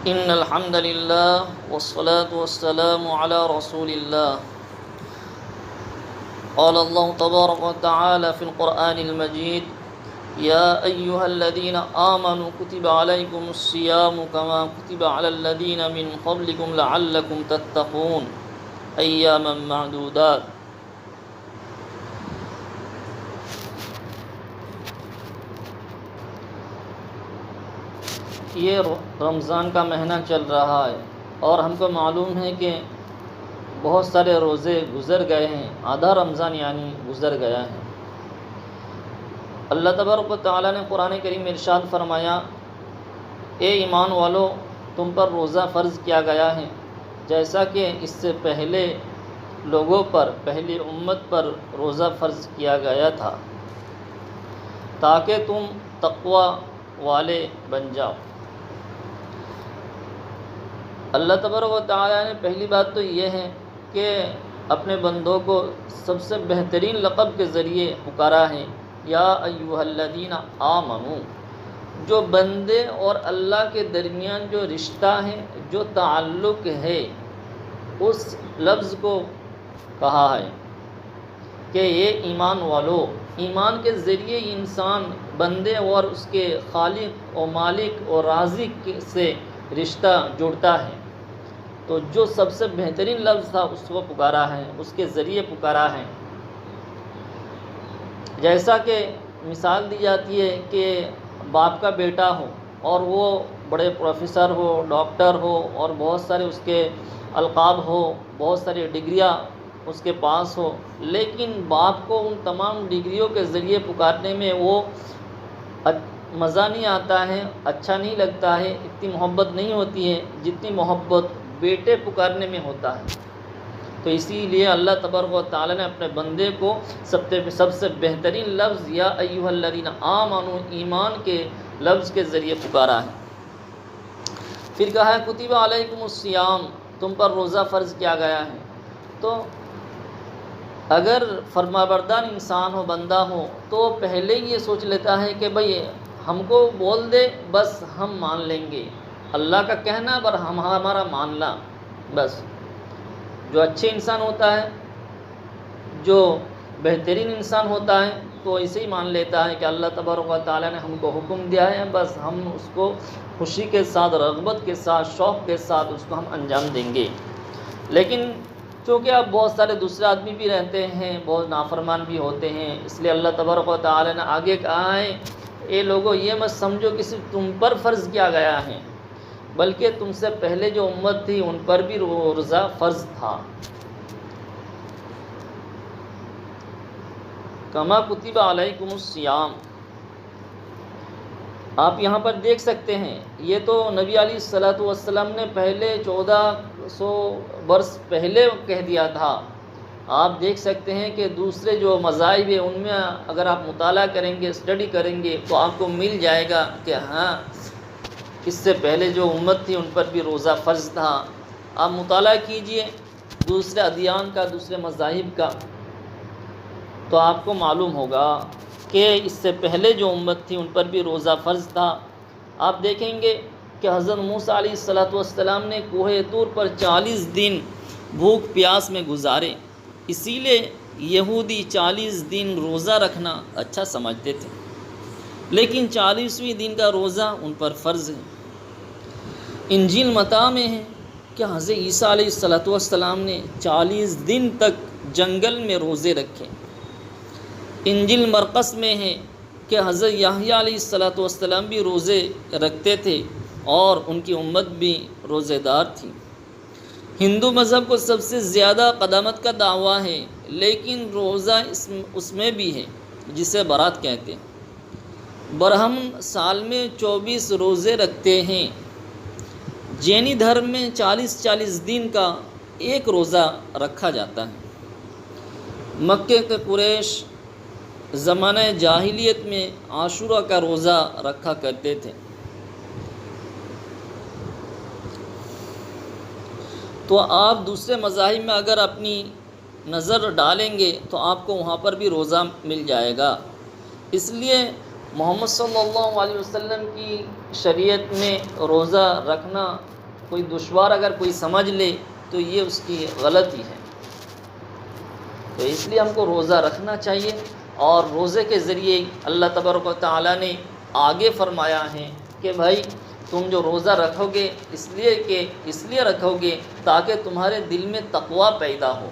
إن الحمد لله والصلاة والسلام على رسول الله. قال الله تبارك وتعالى في القرآن المجيد: يا أيها الذين آمنوا كتب عليكم الصيام كما كتب على الذين من قبلكم لعلكم تتقون أياما معدودات. یہ رمضان کا مہینہ چل رہا ہے اور ہم کو معلوم ہے کہ بہت سارے روزے گزر گئے ہیں، آدھا رمضان یعنی گزر گیا ہے۔ اللہ تبارک و تعالیٰ نے قرآن کریم میں ارشاد فرمایا: اے ایمان والو، تم پر روزہ فرض کیا گیا ہے جیسا کہ اس سے پہلے لوگوں پر، پہلی امت پر روزہ فرض کیا گیا تھا، تاکہ تم تقوی والے بن جاؤ۔ اللہ تبارک و تعالیٰ نے پہلی بات تو یہ ہے کہ اپنے بندوں کو سب سے بہترین لقب کے ذریعے پکارا ہے: یا ایھا الذین آمنو۔ جو بندے اور اللہ کے درمیان جو رشتہ ہے، جو تعلق ہے، اس لفظ کو کہا ہے کہ یہ ایمان والو۔ ایمان کے ذریعے انسان بندے اور اس کے خالق و مالک اور رازق سے رشتہ جڑتا ہے، تو جو سب سے بہترین لفظ تھا اس کو پکارا ہے، اس کے ذریعے پکارا ہے۔ جیسا کہ مثال دی جاتی ہے کہ باپ کا بیٹا ہو اور وہ بڑے پروفیسر ہو، ڈاکٹر ہو اور بہت سارے اس کے القاب ہو، بہت ساری ڈگریاں اس کے پاس ہو، لیکن باپ کو ان تمام ڈگریوں کے ذریعے پکارنے میں وہ مزہ نہیں آتا ہے، اچھا نہیں لگتا ہے، اتنی محبت نہیں ہوتی ہے جتنی محبت بیٹے پکارنے میں ہوتا ہے۔ تو اسی لیے اللہ تبارک و تعالیٰ نے اپنے بندے کو سب سے بہترین لفظ یا ایھا الذین آمنوا، ایمان کے لفظ کے ذریعے پکارا ہے۔ پھر کہا ہے کتب علیکم الصیام، تم پر روزہ فرض کیا گیا ہے۔ تو اگر فرمانبردار انسان ہو، بندہ ہو، تو پہلے ہی یہ سوچ لیتا ہے کہ بھئی ہم کو بول دے بس ہم مان لیں گے، اللہ کا کہنا پر ہمارا ماننا بس۔ جو اچھے انسان ہوتا ہے، جو بہترین انسان ہوتا ہے، تو اسے ہی مان لیتا ہے کہ اللہ تبارک و تعالیٰ نے ہم کو حکم دیا ہے، بس ہم اس کو خوشی کے ساتھ، رغبت کے ساتھ، شوق کے ساتھ اس کو ہم انجام دیں گے۔ لیکن چونکہ اب بہت سارے دوسرے آدمی بھی رہتے ہیں، بہت نافرمان بھی ہوتے ہیں، اس لیے اللہ تبارک و تعالیٰ نے آگے کہا ہے: اے لوگو، یہ مت سمجھو کہ صرف تم پر فرض کیا گیا ہے، بلکہ تم سے پہلے جو امت تھی ان پر بھی روزہ فرض تھا۔ کما کتب علیکم الصیام، آپ یہاں پر دیکھ سکتے ہیں، یہ تو نبی علیہ الصلوۃ والسلام نے پہلے 1400 برس پہلے کہہ دیا تھا۔ آپ دیکھ سکتے ہیں کہ دوسرے جو مذاہب ہیں ان میں اگر آپ مطالعہ کریں گے، اسٹڈی کریں گے، تو آپ کو مل جائے گا کہ ہاں، اس سے پہلے جو امت تھی ان پر بھی روزہ فرض تھا۔ آپ مطالعہ کیجئے دوسرے ادیان کا، دوسرے مذاہب کا، تو آپ کو معلوم ہوگا کہ اس سے پہلے جو امت تھی ان پر بھی روزہ فرض تھا۔ آپ دیکھیں گے کہ حضرت موسیٰ علیہ السلام نے کوہ طور پر 40 دن بھوک پیاس میں گزارے، اسی لیے یہودی 40 دن روزہ رکھنا اچھا سمجھتے تھے، لیکن 40ویں دن کا روزہ ان پر فرض ہے۔ انجیل متی میں ہے کہ حضرت عیسیٰ علیہ السلام نے 40 دن تک جنگل میں روزے رکھے۔ انجیل مرقس میں ہے کہ حضرت یحییٰ علیہ السلام بھی روزے رکھتے تھے اور ان کی امت بھی روزے دار تھی۔ ہندو مذہب کو سب سے زیادہ قدامت کا دعویٰ ہے، لیکن روزہ اس میں بھی ہے جسے برات کہتے ہیں۔ برہم سال میں 24 روزے رکھتے ہیں۔ جینی دھرم میں 40 دن کا ایک روزہ رکھا جاتا ہے۔ مکے کے قریش زمانہ جاہلیت میں عاشورہ کا روزہ رکھا کرتے تھے۔ تو آپ دوسرے مذاہب میں اگر اپنی نظر ڈالیں گے تو آپ کو وہاں پر بھی روزہ مل جائے گا۔ اس لیے محمد صلی اللہ علیہ وسلم کی شریعت میں روزہ رکھنا کوئی دشوار اگر کوئی سمجھ لے تو یہ اس کی غلطی ہے۔ تو اس لیے ہم کو روزہ رکھنا چاہیے، اور روزے کے ذریعے اللہ تبارک و تعالیٰ نے آگے فرمایا ہے کہ بھائی تم جو روزہ رکھو گے اس لیے رکھو گے تاکہ تمہارے دل میں تقوی پیدا ہو۔